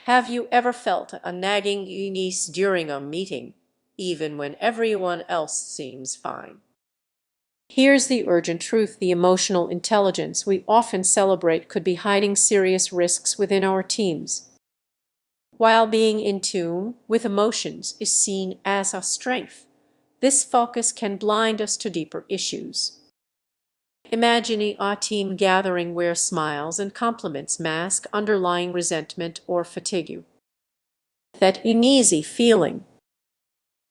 Have you ever felt a nagging unease during a meeting, even when everyone else seems fine? Here's the urgent truth: the emotional intelligence we often celebrate could be hiding serious risks within our teams. While being in tune with emotions is seen as a strength, this focus can blind us to deeper issues. Imagining a team gathering where smiles and compliments mask underlying resentment or fatigue. That uneasy feeling,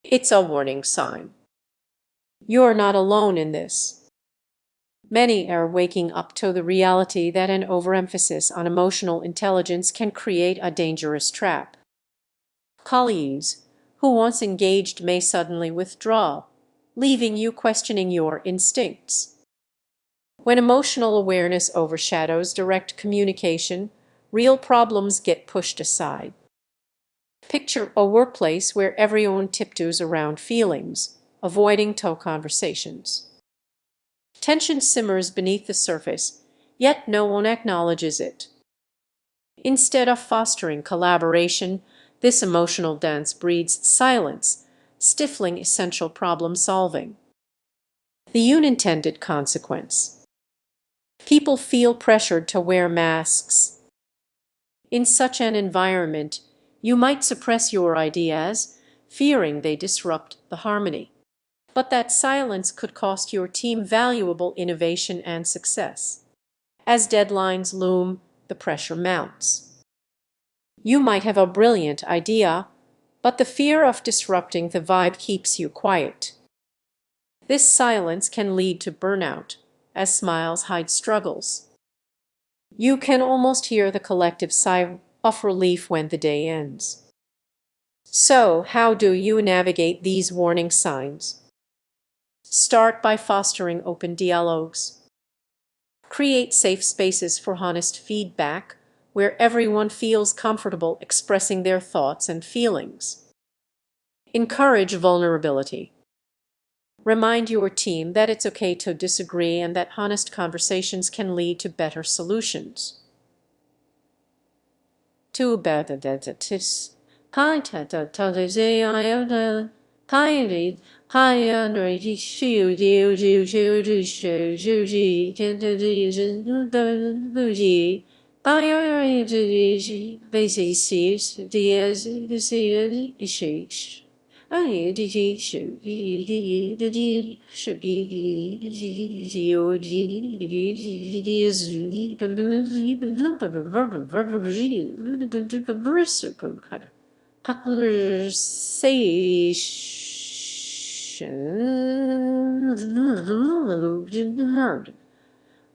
it's a warning sign. You're not alone in this. Many are waking up to the reality that an overemphasis on emotional intelligence can create a dangerous trap. Colleagues who once engaged may suddenly withdraw, leaving you questioning your instincts. When emotional awareness overshadows direct communication, real problems get pushed aside. Picture a workplace where everyone tiptoes around feelings, avoiding tough conversations. Tension simmers beneath the surface, yet no one acknowledges it. Instead of fostering collaboration, this emotional dance breeds silence, stifling essential problem solving. The unintended consequence: people feel pressured to wear masks. In such an environment, you might suppress your ideas, fearing they disrupt the harmony. But that silence could cost your team valuable innovation and success. As deadlines loom, the pressure mounts. You might have a brilliant idea, but the fear of disrupting the vibe keeps you quiet. This silence can lead to burnout, as smiles hide struggles. You can almost hear the collective sigh of relief when the day ends. So, how do you navigate these warning signs? Start by fostering open dialogues. Create safe spaces for honest feedback, where everyone feels comfortable expressing their thoughts and feelings. Encourage vulnerability. Remind your team that it's okay to disagree and that honest conversations can lead to better solutions. To better that is kind to kindly high shield conversation.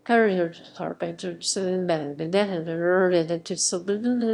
Courage carpenter seven bad and that had heard to saloon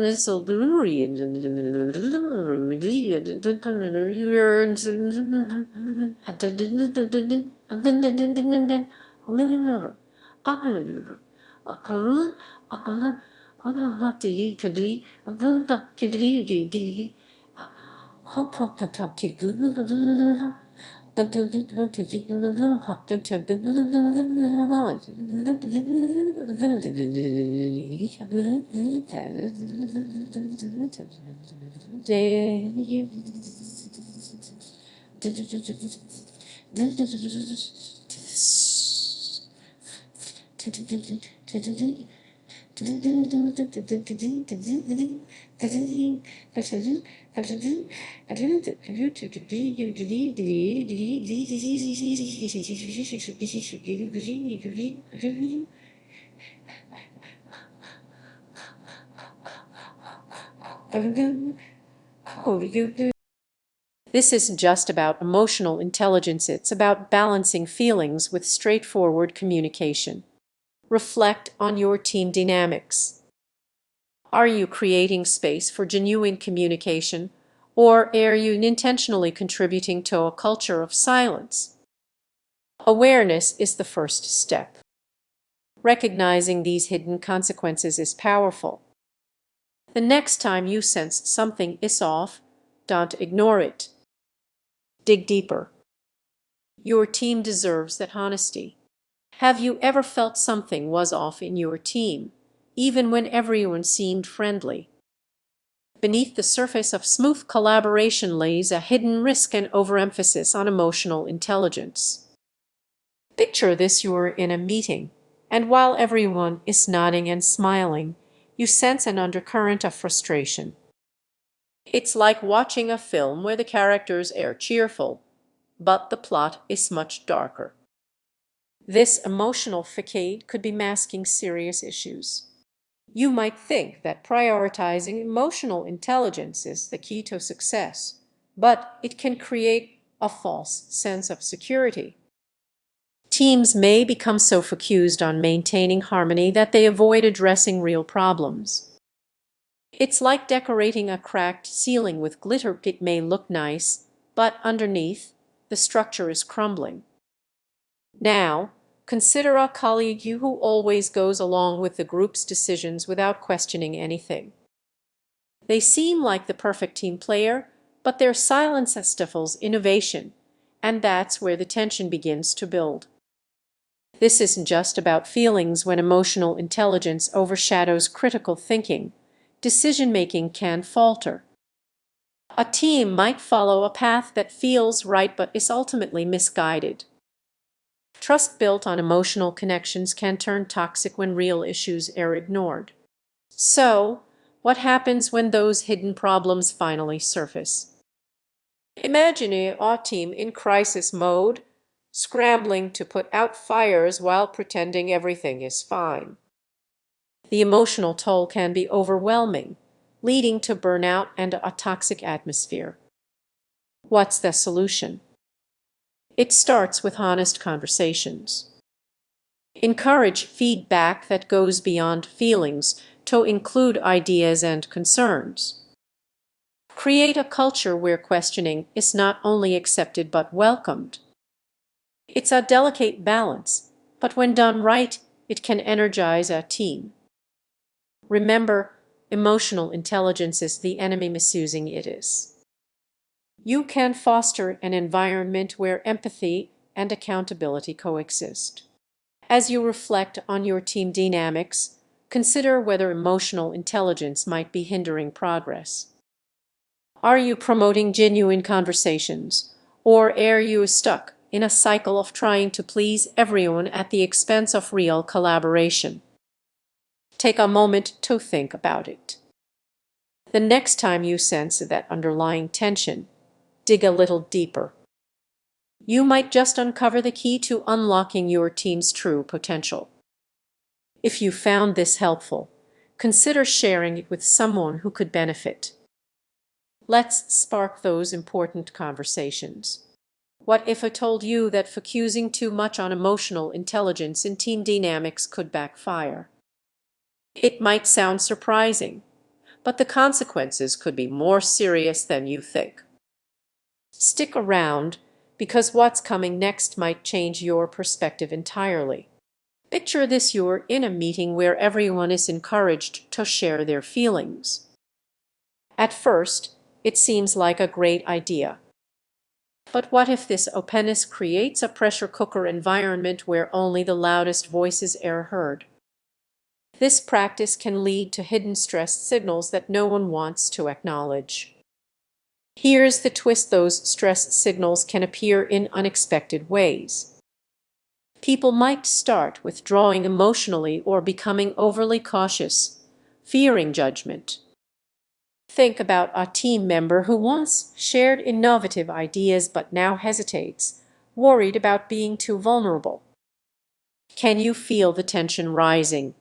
This isn't just about emotional intelligence, it's about balancing feelings with straightforward communication. Reflect on your team dynamics. Are you creating space for genuine communication, or are you intentionally contributing to a culture of silence? Awareness is the first step. Recognizing these hidden consequences is powerful. The next time you sense something is off, don't ignore it. Dig deeper. Your team deserves that honesty. Have you ever felt something was off in your team, even when everyone seemed friendly? Beneath the surface of smooth collaboration lays a hidden risk and overemphasis on emotional intelligence. Picture this: you're in a meeting, and while everyone is nodding and smiling, you sense an undercurrent of frustration. It's like watching a film where the characters are cheerful, but the plot is much darker. This emotional facade could be masking serious issues. You might think that prioritizing emotional intelligence is the key to success, but it can create a false sense of security. Teams may become so focused on maintaining harmony that they avoid addressing real problems. It's like decorating a cracked ceiling with glitter. It may look nice, but underneath, the structure is crumbling. Now, consider a colleague who always goes along with the group's decisions without questioning anything. They seem like the perfect team player, but their silence stifles innovation, and that's where the tension begins to build. This isn't just about feelings. When emotional intelligence overshadows critical thinking, decision-making can falter. A team might follow a path that feels right but is ultimately misguided. Trust built on emotional connections can turn toxic when real issues are ignored. So, what happens when those hidden problems finally surface? Imagine a team in crisis mode, scrambling to put out fires while pretending everything is fine. The emotional toll can be overwhelming, leading to burnout and a toxic atmosphere. What's the solution? It starts with honest conversations. Encourage feedback that goes beyond feelings to include ideas and concerns. Create a culture where questioning is not only accepted but welcomed. It's a delicate balance, but when done right, it can energize a team. Remember, emotional intelligence is the enemy misusing it is. You can foster an environment where empathy and accountability coexist. As you reflect on your team dynamics, consider whether emotional intelligence might be hindering progress. Are you promoting genuine conversations, or are you stuck in a cycle of trying to please everyone at the expense of real collaboration? Take a moment to think about it. The next time you sense that underlying tension, dig a little deeper. You might just uncover the key to unlocking your team's true potential. If you found this helpful, consider sharing it with someone who could benefit. Let's spark those important conversations. What if I told you that focusing too much on emotional intelligence in team dynamics could backfire? It might sound surprising, but the consequences could be more serious than you think. Stick around, because what's coming next might change your perspective entirely. Picture this: you're in a meeting where everyone is encouraged to share their feelings. At first, it seems like a great idea. But what if this openness creates a pressure cooker environment where only the loudest voices are heard? This practice can lead to hidden stress signals that no one wants to acknowledge. Here's the twist: those stress signals can appear in unexpected ways. People might start withdrawing emotionally or becoming overly cautious, fearing judgment. Think about a team member who once shared innovative ideas but now hesitates, worried about being too vulnerable. Can you feel the tension rising?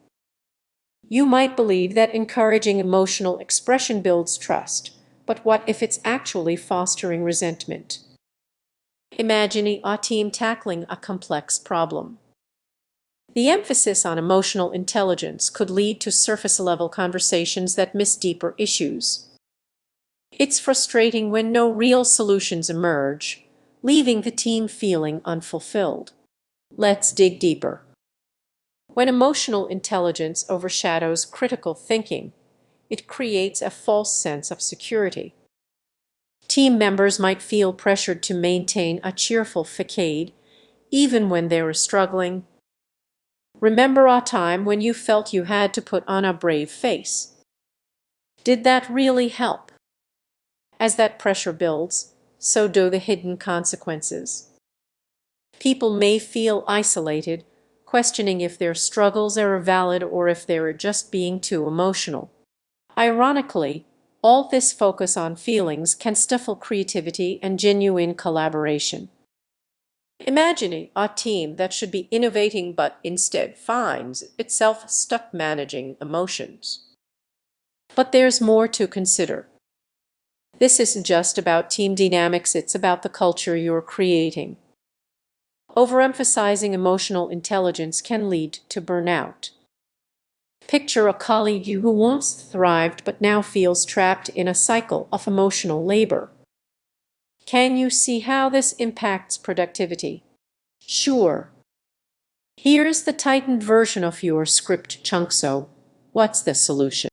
You might believe that encouraging emotional expression builds trust, but what if it's actually fostering resentment? Imagine a team tackling a complex problem. The emphasis on emotional intelligence could lead to surface-level conversations that miss deeper issues. It's frustrating when no real solutions emerge, leaving the team feeling unfulfilled. Let's dig deeper. When emotional intelligence overshadows critical thinking, it creates a false sense of security. Team members might feel pressured to maintain a cheerful facade, even when they were struggling. Remember a time when you felt you had to put on a brave face. Did that really help? As that pressure builds, so do the hidden consequences. People may feel isolated, questioning if their struggles are valid or if they're just being too emotional. Ironically, all this focus on feelings can stifle creativity and genuine collaboration. Imagine a team that should be innovating but instead finds itself stuck managing emotions. But there's more to consider. This isn't just about team dynamics, it's about the culture you're creating. Overemphasizing emotional intelligence can lead to burnout. Picture a colleague who once thrived but now feels trapped in a cycle of emotional labor. Can you see how this impacts productivity? Sure. Here's the tightened version of your script chunk, so what's the solution?